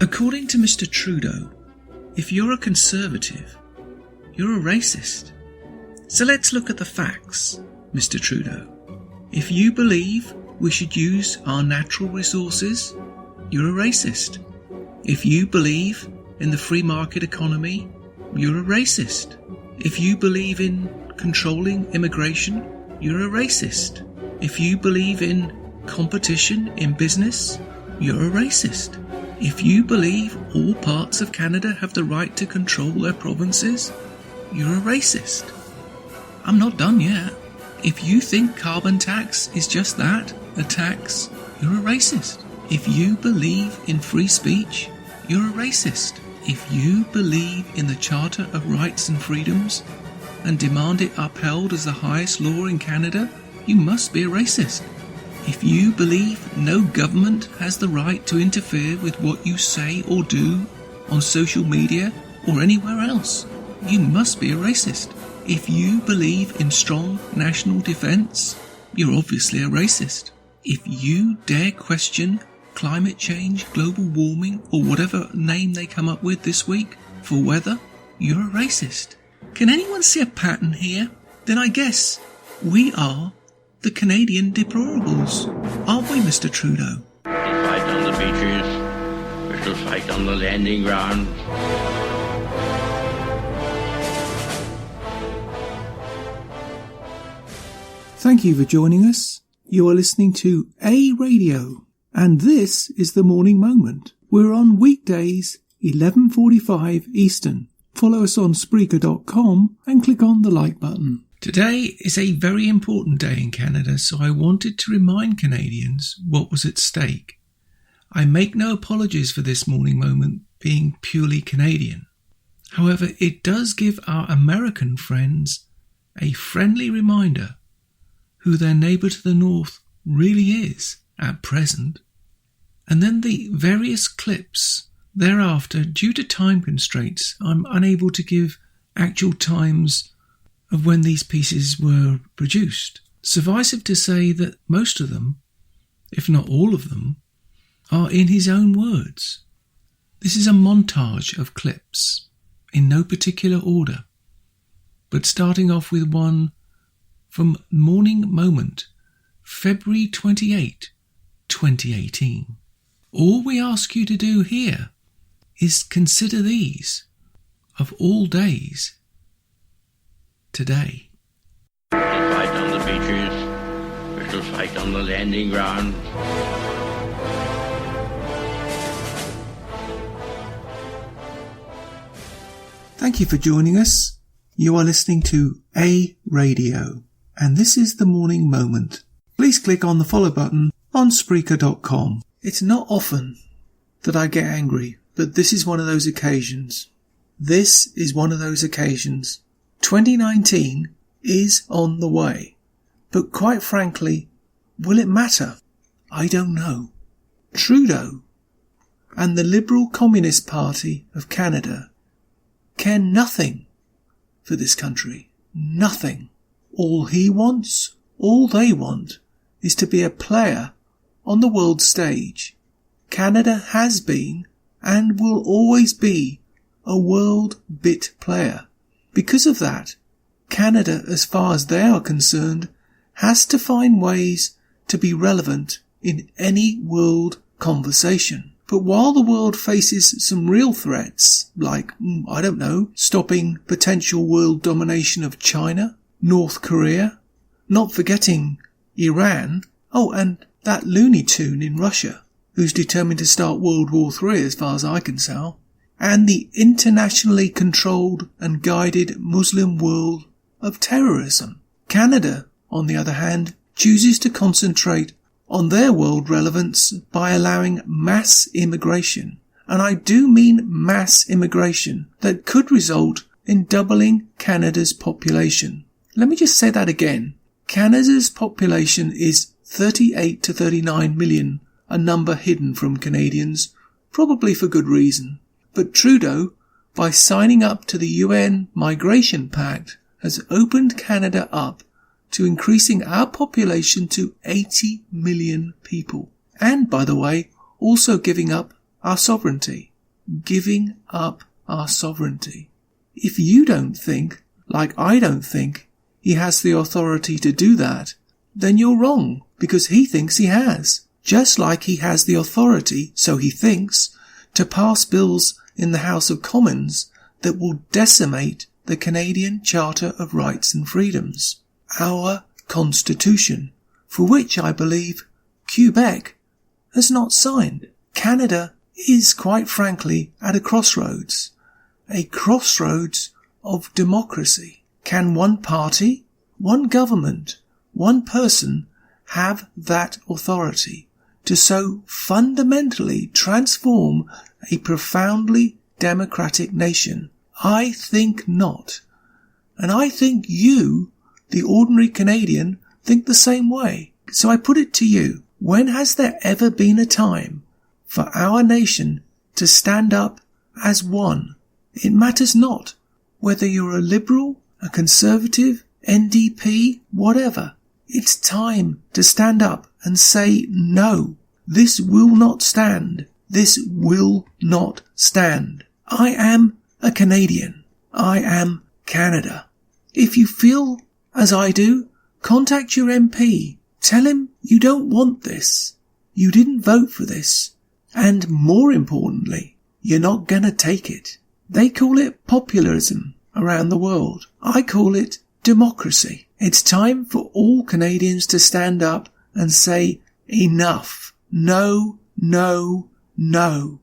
According to Mr. Trudeau, if you're a conservative, you're a racist. So let's look at the facts, Mr. Trudeau. If you believe we should use our natural resources, you're a racist. If you believe in the free market economy, you're a racist. If you believe in controlling immigration, you're a racist. If you believe in competition in business, you're a racist. If you believe all parts of Canada have the right to control their provinces, you're a racist. I'm not done yet. If you think carbon tax is just that, a tax, you're a racist. If you believe in free speech, you're a racist. If you believe in the Charter of Rights and Freedoms and demand it upheld as the highest law in Canada, you must be a racist. If you believe no government has the right to interfere with what you say or do on social media or anywhere else, you must be a racist. If you believe in strong national defence, you're obviously a racist. If you dare question climate change, global warming, or whatever name they come up with this week for weather, you're a racist. Can anyone see a pattern here? Then I guess we are the Canadian deplorables, aren't we, Mr. Trudeau? We fight on the beaches, we shall fight on the landing ground. Thank you for joining us. You are listening to A Radio, and this is the Morning Moment. We're on weekdays, 11:45 Eastern. Follow us on Spreaker.com and click on the like button. Today is a very important day in Canada, so I wanted to remind Canadians what was at stake. I make no apologies for this Morning Moment being purely Canadian. However, it does give our American friends a friendly reminder who their neighbour to the north really is at present. And then the various clips thereafter, due to time constraints, I'm unable to give actual times of when these pieces were produced. Suffice it to say that most of them, if not all of them, are in his own words. This is a montage of clips, in no particular order, but starting off with one from Morning Moment, February 28, 2018. All we ask you to do here is consider these, of all days, today. We fight on the beaches, we shall fight on the landing ground. Thank you for joining us. You are listening to A Radio, and this is the Morning Moment. Please click on the follow button on Spreaker.com. It's not often that I get angry, but this is one of those occasions. This is one of those occasions. 2019 is on the way, but quite frankly, will it matter? I don't know. Trudeau and the Liberal Communist Party of Canada care nothing for this country. Nothing. All he wants, all they want, is to be a player on the world stage. Canada has been and will always be a world bit player. Because of that, Canada, as far as they are concerned, has to find ways to be relevant in any world conversation. But while the world faces some real threats, like, stopping potential world domination of China, North Korea, not forgetting Iran, and that Looney Tune in Russia, who's determined to start World War III as far as I can tell, and the internationally controlled and guided Muslim world of terrorism. Canada, on the other hand, chooses to concentrate on their world relevance by allowing mass immigration. And I do mean mass immigration that could result in doubling Canada's population. Let me just say that again. Canada's population is 38 to 39 million, a number hidden from Canadians, probably for good reason. But Trudeau, by signing up to the UN Migration Pact, has opened Canada up to increasing our population to 80 million people. And, by the way, also giving up our sovereignty. giving up our sovereignty. If you don't think, like I don't think, he has the authority to do that, then you're wrong, because he thinks he has. Just like he has the authority, so he thinks, to pass bills in the House of Commons that will decimate the Canadian Charter of Rights and Freedoms, our Constitution, for which I believe Quebec has not signed. Canada is, quite frankly, at a crossroads of democracy. Can one party, one government, one person have that authority to so fundamentally transform a profoundly democratic nation? I think not. And I think you, the ordinary Canadian, think the same way. So I put it to you, when has there ever been a time for our nation to stand up as one? It matters not whether you're a Liberal, a Conservative, NDP, whatever. It's time to stand up and say no. This will not stand. This will not stand. I am a Canadian. I am Canada. If you feel as I do, contact your MP. Tell him you don't want this. You didn't vote for this. And more importantly, you're not gonna take it. They call it populism around the world. I call it democracy. It's time for all Canadians to stand up and say enough. No, no, no.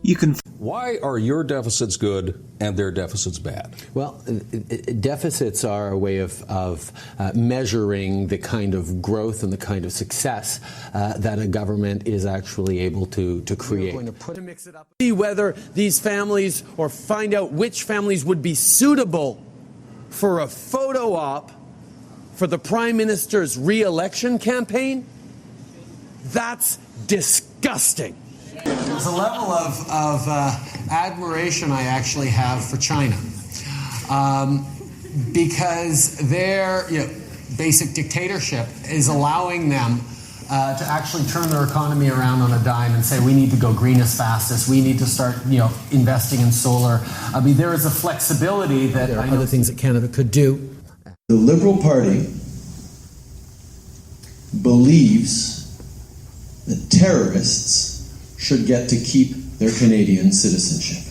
You can. Why are your deficits good and their deficits bad? Well, deficits are a way of measuring the kind of growth and the kind of success that a government is actually able to create. We're going to mix it up. See whether these families, or find out which families would be suitable for a photo op for the Prime Minister's re-election campaign. That's disgusting. There's a level of admiration I actually have for China, because their basic dictatorship is allowing them to actually turn their economy around on a dime and say we need to go green as fast as we need to start investing in solar. I mean, there is a flexibility that there are other things that Canada could do. The Liberal Party believes that terrorists should get to keep their Canadian citizenship.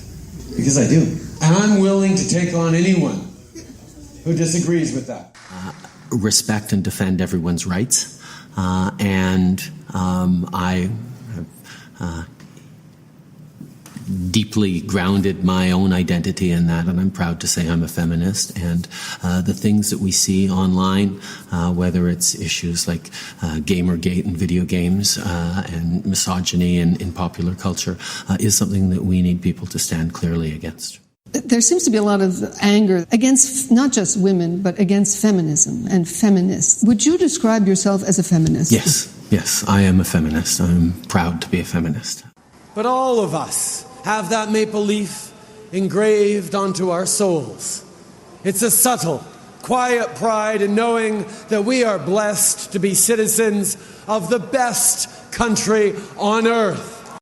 Because I do. And I'm willing to take on anyone who disagrees with that. Respect and defend everyone's rights. And I have deeply grounded my own identity in that, and I'm proud to say I'm a feminist. And the things that we see online, whether it's issues like Gamergate and video games and misogyny in popular culture, is something that we need people to stand clearly against. There seems to be a lot of anger against not just women, but against feminism and feminists. Would you describe yourself as a feminist? Yes, I am a feminist. I'm proud to be a feminist. But all of us have that maple leaf engraved onto our souls. It's a subtle, quiet pride in knowing that we are blessed to be citizens of the best country on earth.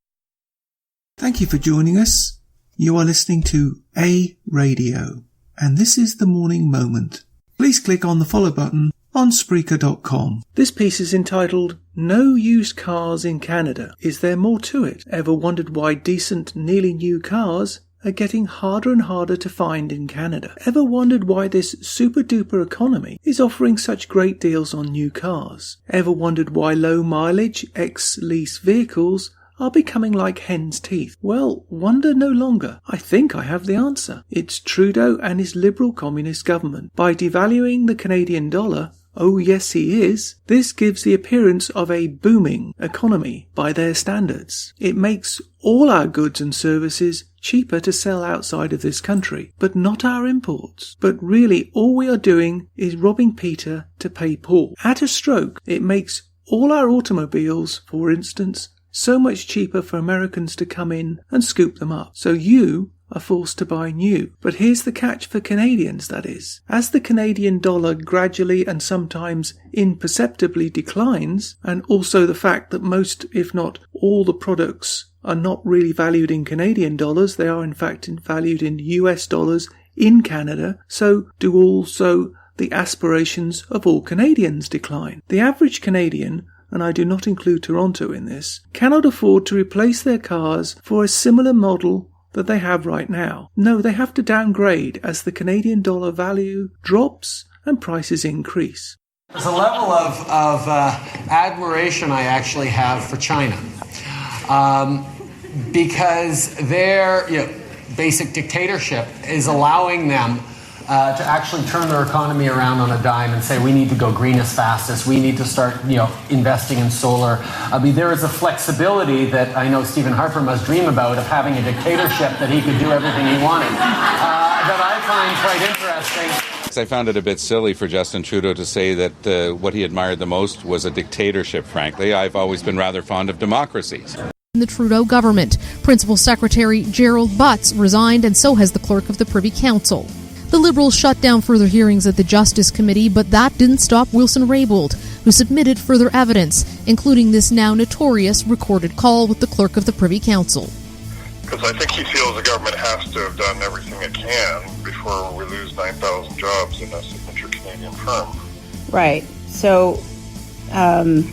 Thank you for joining us. You are listening to A Radio, and this is The Morning Moment. Please click on the follow button on Spreaker.com. This piece is entitled No Used Cars in Canada. Is there more to it? Ever wondered why decent, nearly new cars are getting harder and harder to find in Canada? Ever wondered why this super-duper economy is offering such great deals on new cars? Ever wondered why low-mileage, ex-lease vehicles are becoming like hen's teeth? Well, wonder no longer. I think I have the answer. It's Trudeau and his Liberal Communist government. By devaluing the Canadian dollar, oh yes he is, this gives the appearance of a booming economy by their standards. It makes all our goods and services cheaper to sell outside of this country, but not our imports. But really all we are doing is robbing Peter to pay Paul. At a stroke, it makes all our automobiles, for instance, so much cheaper for Americans to come in and scoop them up. So you are forced to buy new. But here's the catch for Canadians, that is. As the Canadian dollar gradually and sometimes imperceptibly declines, and also the fact that most, if not all, the products are not really valued in Canadian dollars. They are in fact valued in US dollars in Canada. So do also the aspirations of all Canadians decline. The average Canadian, and I do not include Toronto in this, cannot afford to replace their cars for a similar model that they have right now. No, they have to downgrade as the Canadian dollar value drops and prices increase. There's a level of admiration I actually have for China, because their basic dictatorship is allowing them to actually turn their economy around on a dime and say we need to go green as fast as we need to start investing in solar. I mean, there is a flexibility that I know Stephen Harper must dream about, of having a dictatorship that he could do everything he wanted, that I find quite interesting. I found it a bit silly for Justin Trudeau to say that what he admired the most was a dictatorship, frankly. I've always been rather fond of democracies. In the Trudeau government, Principal Secretary Gerald Butts resigned, and so has the clerk of the Privy Council. The Liberals shut down further hearings at the Justice Committee, but that didn't stop Wilson Raybould, who submitted further evidence, including this now notorious recorded call with the clerk of the Privy Council. Because I think he feels the government has to have done everything it can before we lose 9,000 jobs in a signature Canadian firm. Right. So, I'm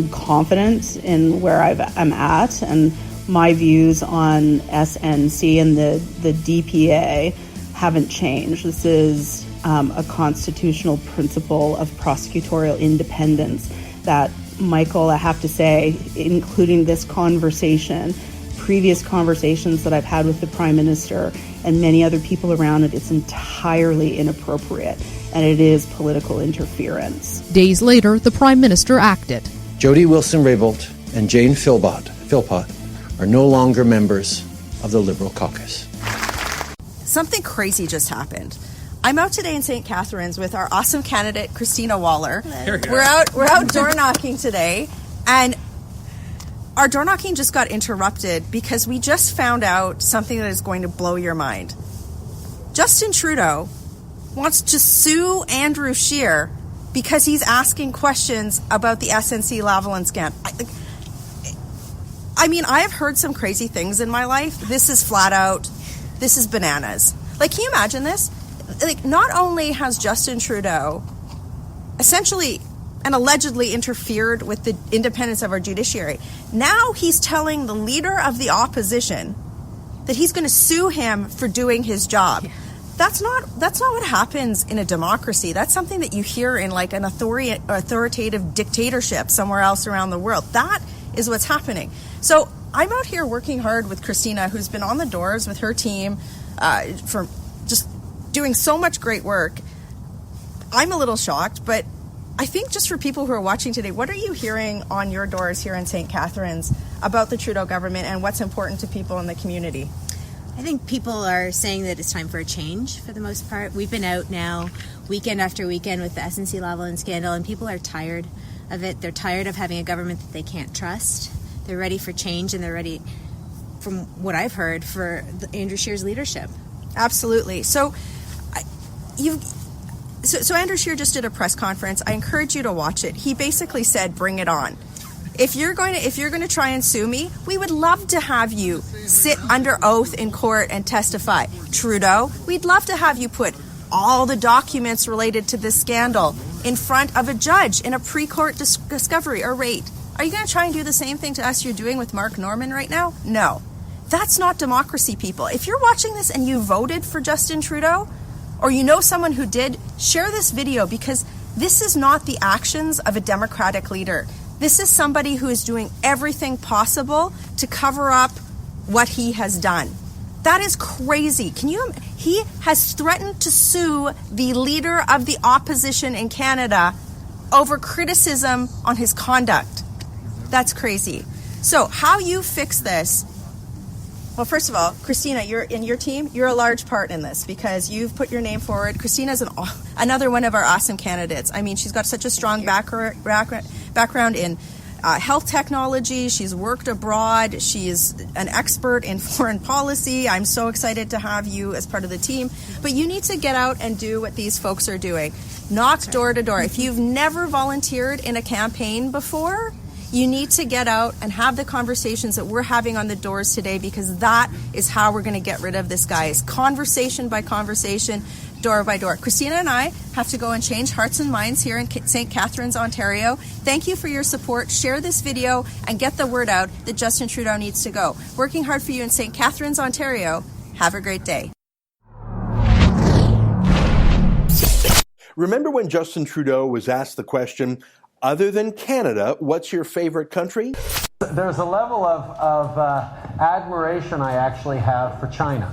confident in where I'm at, and my views on SNC and the DPA haven't changed. This is a constitutional principle of prosecutorial independence that, Michael, I have to say, including this conversation, previous conversations that I've had with the Prime Minister and many other people around it, it's entirely inappropriate, and it is political interference. Days later, the Prime Minister acted. Jody Wilson-Raybould and Jane Philpott are no longer members of the Liberal caucus. Something crazy just happened. I'm out today in St. Catharines with our awesome candidate, Christina Waller. We're out door knocking today, and our door knocking just got interrupted because we just found out something that is going to blow your mind. Justin Trudeau wants to sue Andrew Scheer because he's asking questions about the SNC Lavalin scam. I mean, I have heard some crazy things in my life. This is flat out, this is bananas. Like, can you imagine this? Like, not only has Justin Trudeau essentially and allegedly interfered with the independence of our judiciary, now he's telling the leader of the opposition that he's going to sue him for doing his job. Yeah. That's not what happens in a democracy. That's something that you hear in like an authoritative dictatorship somewhere else around the world. That is what's happening. So I'm out here working hard with Christina, who's been on the doors with her team for just doing so much great work. I'm a little shocked, but I think just for people who are watching today, what are you hearing on your doors here in St. Catharines about the Trudeau government and what's important to people in the community? I think people are saying that it's time for a change for the most part. We've been out now weekend after weekend with the SNC Lavalin scandal, and people are tired of it. They're tired of having a government that they can't trust. They're ready for change, and they're ready, from what I've heard, for Andrew Scheer's leadership. Absolutely. So Andrew Scheer just did a press conference. I encourage you to watch it. He basically said, "Bring it on. If you're going to try and sue me, we would love to have you sit under oath in court and testify. Trudeau, we'd love to have you put all the documents related to this scandal in front of a judge in a pre-court discovery or rate. Are you going to try and do the same thing to us you're doing with Mark Norman right now? No. That's not democracy, people. If you're watching this and you voted for Justin Trudeau, or you know someone who did, share this video, because this is not the actions of a Democratic leader. This is somebody who is doing everything possible to cover up what he has done. That is crazy. He has threatened to sue the leader of the opposition in Canada over criticism on his conduct. That's crazy. So how you fix this? Well, first of all, Christina, you're in your team. You're a large part in this because you've put your name forward. Christina's another one of our awesome candidates. I mean, she's got such a strong background in health technology. She's worked abroad. She's an expert in foreign policy. I'm so excited to have you as part of the team. But you need to get out and do what these folks are doing. Knock door to door. If you've never volunteered in a campaign before, You need to get out and have the conversations that we're having on the doors today, because that is how we're going to get rid of this guy, is conversation by conversation, door by door. Christina and I have to go and change hearts and minds here in St. Catharines, Ontario. Thank you for your support. Share this video and get the word out that Justin Trudeau needs to go. Working hard for you in St. Catharines, Ontario. Have a great day. Remember when Justin Trudeau was asked the question, other than Canada, what's your favorite country? There's a level of admiration I actually have for China.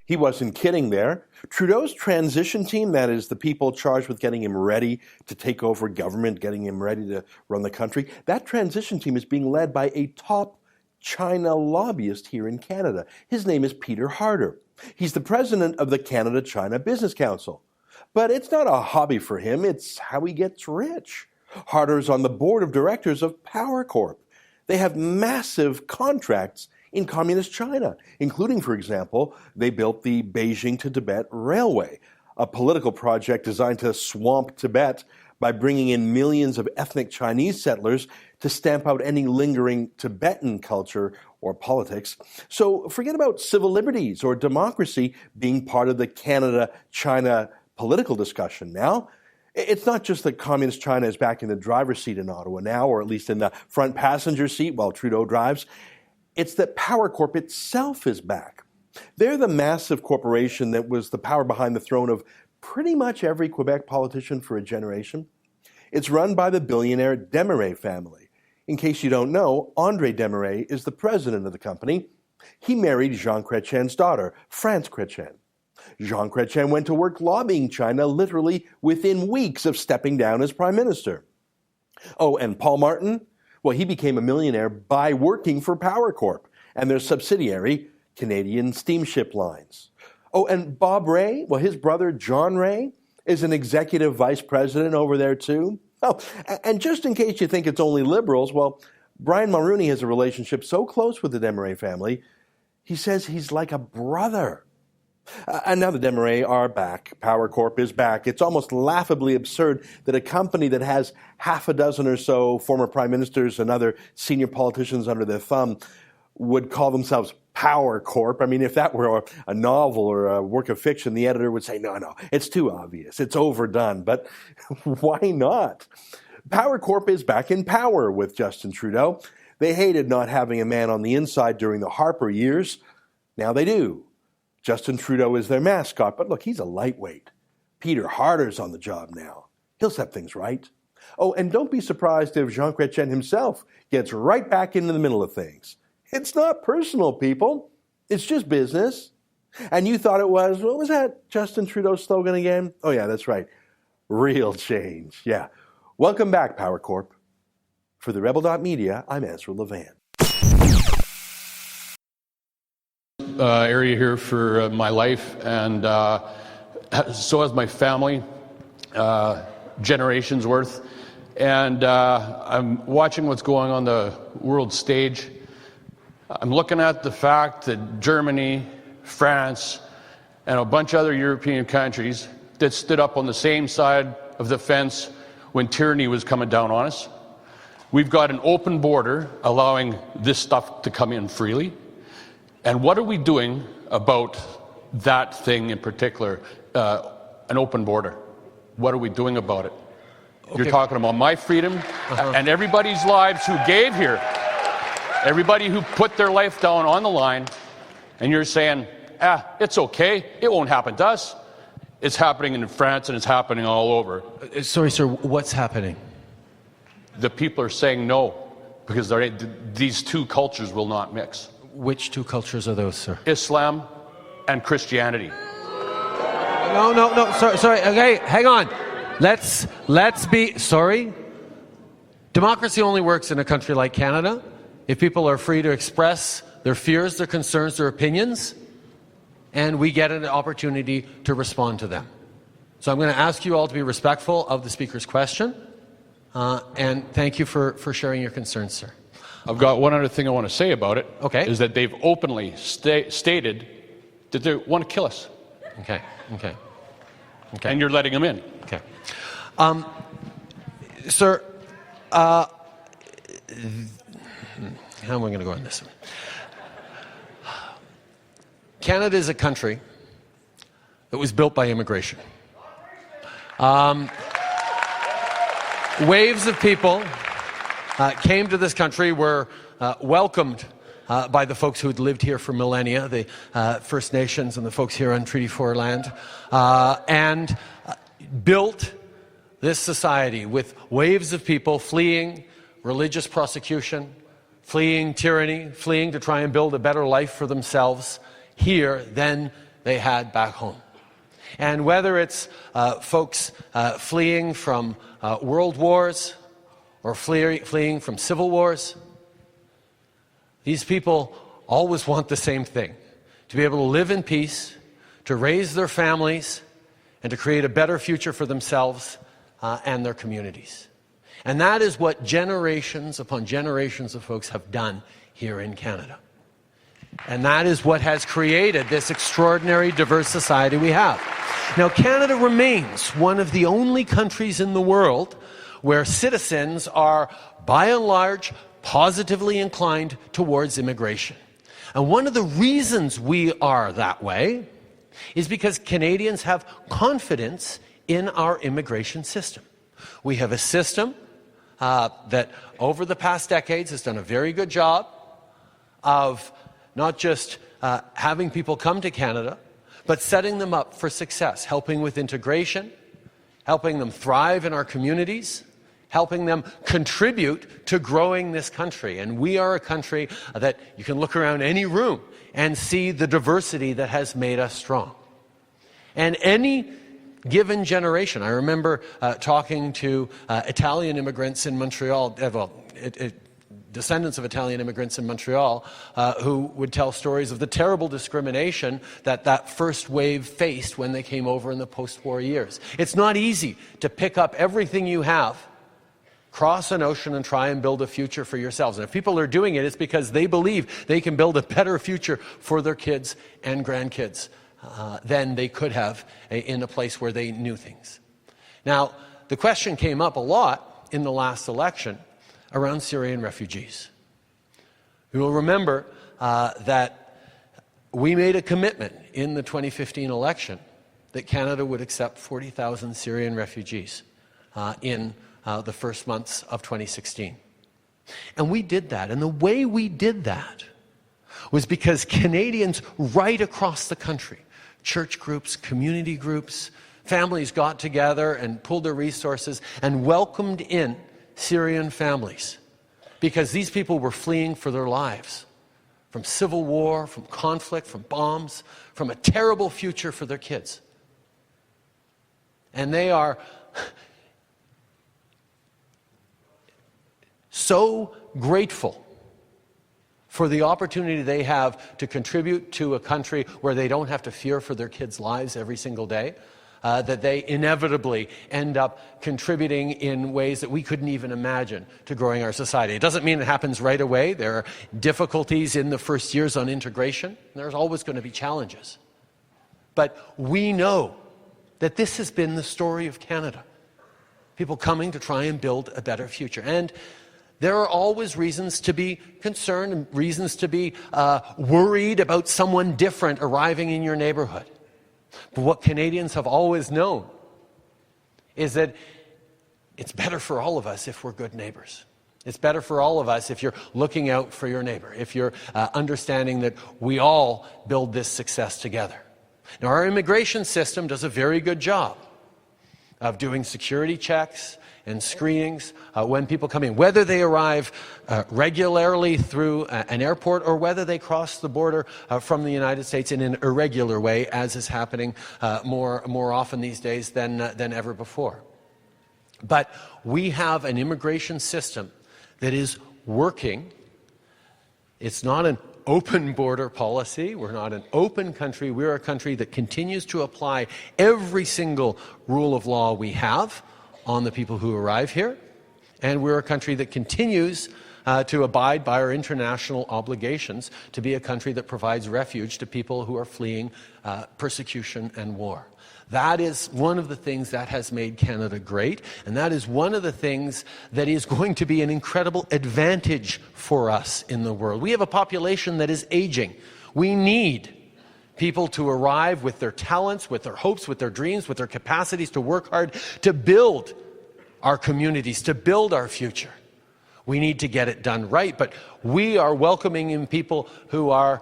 He wasn't kidding there. Trudeau's transition team, that is the people charged with getting him ready to take over government, getting him ready to run the country, that transition team is being led by a top China lobbyist here in Canada. His name is Peter Harder. He's the president of the Canada-China Business Council. But it's not a hobby for him, it's how he gets rich. Harder's on the board of directors of Power Corp. They have massive contracts in communist China, including, for example, they built the Beijing to Tibet Railway, a political project designed to swamp Tibet by bringing in millions of ethnic Chinese settlers to stamp out any lingering Tibetan culture or politics. So forget about civil liberties or democracy being part of the Canada-China political discussion now. It's not just that communist China is back in the driver's seat in Ottawa now, or at least in the front passenger seat while Trudeau drives. It's that Power Corp itself is back. They're the massive corporation that was the power behind the throne of pretty much every Quebec politician for a generation. It's run by the billionaire Desmarais family. In case you don't know, André Desmarais is the president of the company. He married Jean Chrétien's daughter, France Chrétien. Jean Chrétien went to work lobbying China literally within weeks of stepping down as prime minister. Oh, and Paul Martin? Well, he became a millionaire by working for Power Corp and their subsidiary, Canadian Steamship Lines. Oh, and Bob Ray? Well, his brother John Ray is an executive vice president over there too. Oh, and just in case you think it's only liberals, well, Brian Mulroney has a relationship so close with the Desmarais family, he says he's like a brother. And now the Desmarais are back. Power Corp is back. It's almost laughably absurd that a company that has half a dozen or so former prime ministers and other senior politicians under their thumb would call themselves Power Corp. I mean, if that were a novel or a work of fiction, the editor would say, no, it's too obvious. It's overdone. But why not? Power Corp is back in power with Justin Trudeau. They hated not having a man on the inside during the Harper years. Now they do. Justin Trudeau is their mascot, but look, he's a lightweight. Peter Harder's on the job now. He'll set things right. Oh, and don't be surprised if Jean Chrétien himself gets right back into the middle of things. It's not personal, people. It's just business. And you thought it was, what was that Justin Trudeau slogan again? Oh yeah, that's right. Real change. Yeah. Welcome back, Power Corp. For the Rebel.media, I'm Ezra Levan. Area here for my life, and so has my family, generations worth. And I'm watching what's going on the world stage. I'm looking at the fact that Germany, France, and a bunch of other European countries that stood up on the same side of the fence when tyranny was coming down on us. We've got an open border allowing this stuff to come in freely. And what are we doing about that thing in particular, an open border? What are we doing about it? Okay. You're talking about my freedom and everybody's lives who gave here, everybody who put their life down on the line, and you're saying, it's okay, it won't happen to us. It's happening in France and it's happening all over. Sorry, sir, what's happening? The people are saying no, because these two cultures will not mix. Which two cultures are those, sir? Islam and Christianity. No, sorry, okay, hang on. Let's be, sorry. Democracy only works in a country like Canada if people are free to express their fears, their concerns, their opinions, and we get an opportunity to respond to them. So I'm going to ask you all to be respectful of the speaker's question, and thank you for sharing your concerns, sir. I've got one other thing I want to say about it. Okay. Is that they've openly stated that they want to kill us. Okay. And you're letting them in. Okay. Sir, how am I going to go on this one? Canada is a country that was built by immigration. Waves of people came to this country, were welcomed by the folks who had lived here for millennia, the First Nations and the folks here on Treaty 4 land, and built this society with waves of people fleeing religious persecution, fleeing tyranny, fleeing to try and build a better life for themselves here than they had back home. And whether it's folks fleeing from world wars or fleeing from civil wars, these people always want the same thing: to be able to live in peace, to raise their families, and to create a better future for themselves and their communities. And that is what generations upon generations of folks have done here in Canada. And that is what has created this extraordinary diverse society we have. Now, Canada remains one of the only countries in the world where citizens are, by and large, positively inclined towards immigration. And one of the reasons we are that way is because Canadians have confidence in our immigration system. We have a system that over the past decades has done a very good job of not just having people come to Canada, but setting them up for success, helping with integration, helping them thrive in our communities, helping them contribute to growing this country. And we are a country that you can look around any room and see the diversity that has made us strong. And any given generation, I remember talking to Italian immigrants in Montreal, descendants of Italian immigrants in Montreal, who would tell stories of the terrible discrimination that first wave faced when they came over in the post-war years. It's not easy to pick up everything you have, cross an ocean, and try and build a future for yourselves. And if people are doing it, it's because they believe they can build a better future for their kids and grandkids than they could have in a place where they knew things. Now, the question came up a lot in the last election around Syrian refugees. You will remember that we made a commitment in the 2015 election that Canada would accept 40,000 Syrian refugees in the first months of 2016. And we did that. And the way we did that was because Canadians right across the country, church groups, community groups, families got together and pulled their resources and welcomed in Syrian families, because these people were fleeing for their lives from civil war, from conflict, from bombs, from a terrible future for their kids. And they are so grateful for the opportunity they have to contribute to a country where they don't have to fear for their kids' lives every single day, that they inevitably end up contributing in ways that we couldn't even imagine to growing our society. It doesn't mean it happens right away. There are difficulties in the first years on integration. There's always going to be challenges. But we know that this has been the story of Canada. People coming to try and build a better future. And there are always reasons to be concerned and reasons to be worried about someone different arriving in your neighborhood. But what Canadians have always known is that it's better for all of us if we're good neighbors. It's better for all of us if you're looking out for your neighbor, if you're understanding that we all build this success together. Now, our immigration system does a very good job of doing security checks and screenings when people come in, whether they arrive regularly through an airport or whether they cross the border from the United States in an irregular way, as is happening more often these days than ever before. But we have an immigration system that is working. It's not an open border policy. We're not an open country. We're a country that continues to apply every single rule of law we have on the people who arrive here. And we're a country that continues to abide by our international obligations to be a country that provides refuge to people who are fleeing persecution and war. That is one of the things that has made Canada great, and that is one of the things that is going to be an incredible advantage for us in the world. We have a population that is aging. We need people to arrive with their talents, with their hopes, with their dreams, with their capacities to work hard, to build our communities, to build our future. We need to get it done right, but we are welcoming in people who are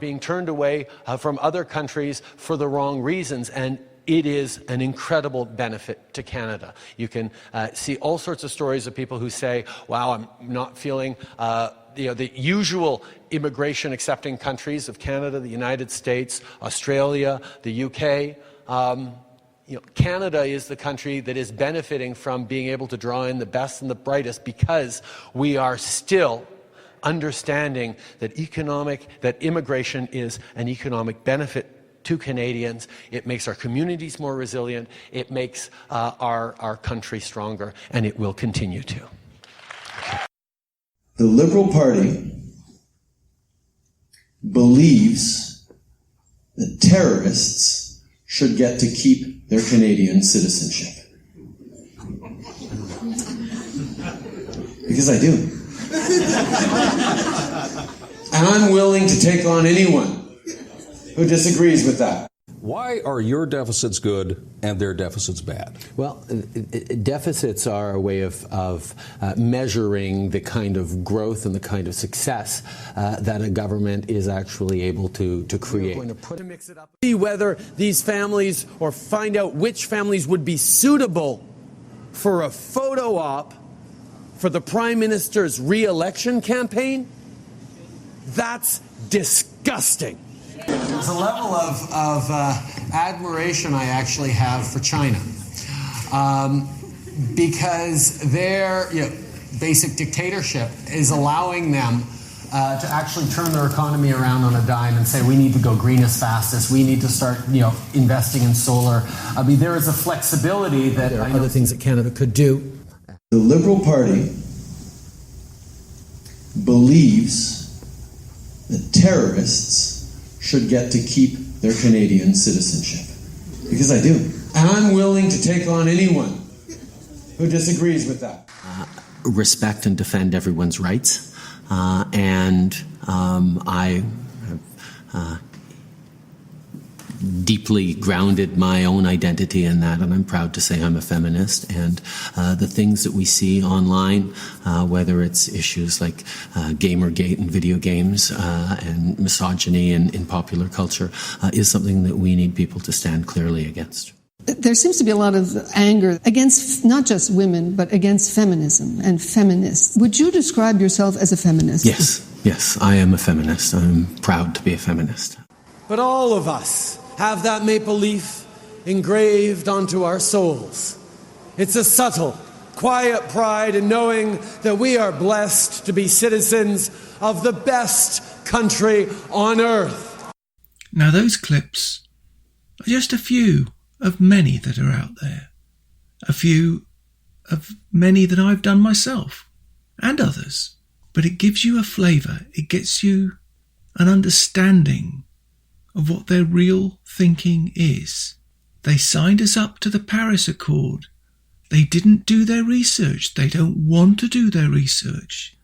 being turned away from other countries for the wrong reasons, and it is an incredible benefit to Canada. You can see all sorts of stories of people who say, wow, I'm not feeling the usual immigration accepting countries of Canada, the United States, Australia, the UK. Canada is the country that is benefiting from being able to draw in the best and the brightest because we are still understanding that immigration is an economic benefit to Canadians. It makes our communities more resilient. It makes our country stronger, and it will continue to. The Liberal Party believes that terrorists should get to keep their Canadian citizenship. Because I do. And I'm willing to take on anyone who disagrees with that. Why are your deficits good and their deficits bad? Well, deficits are a way of measuring the kind of growth and the kind of success that a government is actually able to create. We're going to mix it up. See whether these families, or find out which families would be suitable for a photo op for the Prime Minister's re-election campaign. That's disgusting. There's a level of admiration I actually have for China, because their basic dictatorship is allowing them to actually turn their economy around on a dime and say, we need to go green as fast as we need to start investing in solar. I mean, there is a flexibility that there are other things that Canada could do. The Liberal Party believes that terrorists should get to keep their Canadian citizenship. Because I do. And I'm willing to take on anyone who disagrees with that. Respect and defend everyone's rights. And I have deeply grounded my own identity in that, and I'm proud to say I'm a feminist. And the things that we see online, whether it's issues like Gamergate and video games and misogyny in popular culture, is something that we need people to stand clearly against. There seems to be a lot of anger against not just women, but against feminism and feminists. Would you describe yourself as a feminist? Yes, I am a feminist. I'm proud to be a feminist. But all of us have that maple leaf engraved onto our souls. It's a subtle, quiet pride in knowing that we are blessed to be citizens of the best country on earth. Now those clips are just a few of many that are out there. A few of many that I've done myself and others. But it gives you a flavour. It gets you an understanding of what their real thinking is. They signed us up to the Paris Accord. They didn't do their research. They don't want to do their research.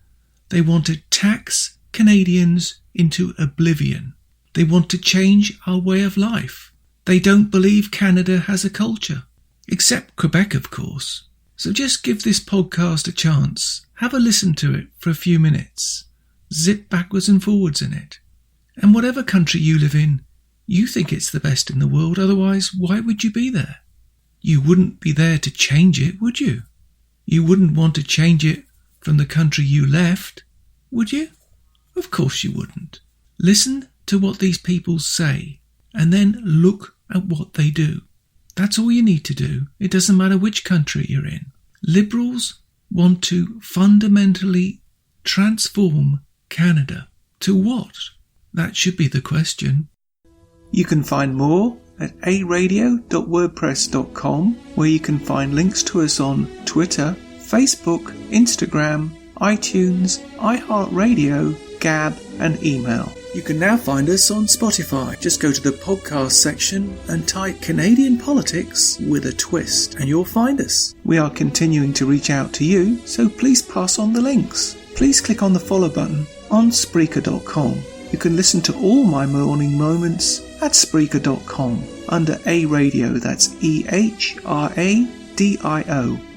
They want to tax Canadians into oblivion. They want to change our way of life. They don't believe Canada has a culture. Except Quebec, of course. So just give this podcast a chance. Have a listen to it for a few minutes. Zip backwards and forwards in it. And whatever country you live in, you think it's the best in the world, otherwise why would you be there? You wouldn't be there to change it, would you? You wouldn't want to change it from the country you left, would you? Of course you wouldn't. Listen to what these people say, and then look at what they do. That's all you need to do. It doesn't matter which country you're in. Liberals want to fundamentally transform Canada. To what? That should be the question. You can find more at aradio.wordpress.com, where you can find links to us on Twitter, Facebook, Instagram, iTunes, iHeartRadio, Gab and email. You can now find us on Spotify. Just go to the podcast section and type Canadian Politics with a Twist and you'll find us. We are continuing to reach out to you, so please pass on the links. Please click on the follow button on Spreaker.com. You can listen to all my morning moments at Spreaker.com under A Radio, that's EHRADIO,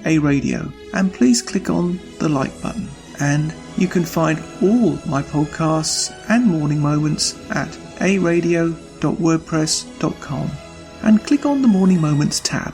A Radio, and please click on the like button. And you can find all my podcasts and morning moments at aradio.wordpress.com and click on the Morning Moments tab.